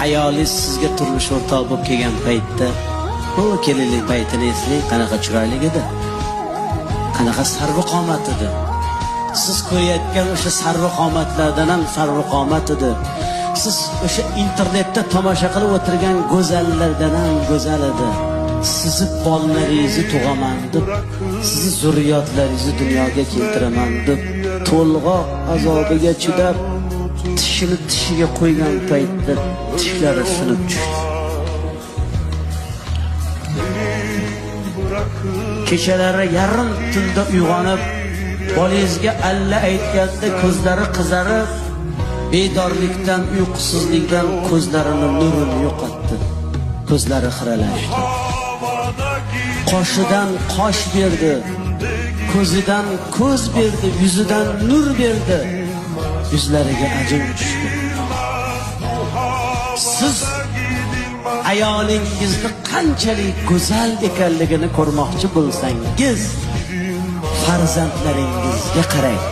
ayolingiz sizga turmush o'rtoq bo'lib kelgan paytda, bu kelinlik paytini eslang, qanaqa chiroyli edi, qanaqa sarvqomat edi. Siz ko'rayotgan o'sha sarvqomatlardan ham sarvqomat edi. Siz o'sha internetda tomosha qilib o'tirgan go'zallardan ham go'zal edi. Sizni bolalaringizni tug'aman deb, sizni zurriyotlaringizni dunyoga keltiraman deb, to'lg'oq azobiga chidab, tishini tishiga qo'ygan paytda tishlari sinib tushdi. Kechalari yarim tunda uyg'onib, bolangizga alla aytganda ko'zlari qizarib, bedorlikdan, uyqusizlikdan ko'zlarining nurini yo'qotdi. Ko'zlari xiralashdi. Qoshidan qosh berdi, ko'zidan ko'z berdi, yuzidan nur berdi, yuzlariga ajin tushdi. Siz ayolingizni qanchalik go'zal ekanligini ko'rmoqchi bo'lsangiz, farzandlaringizga qarang.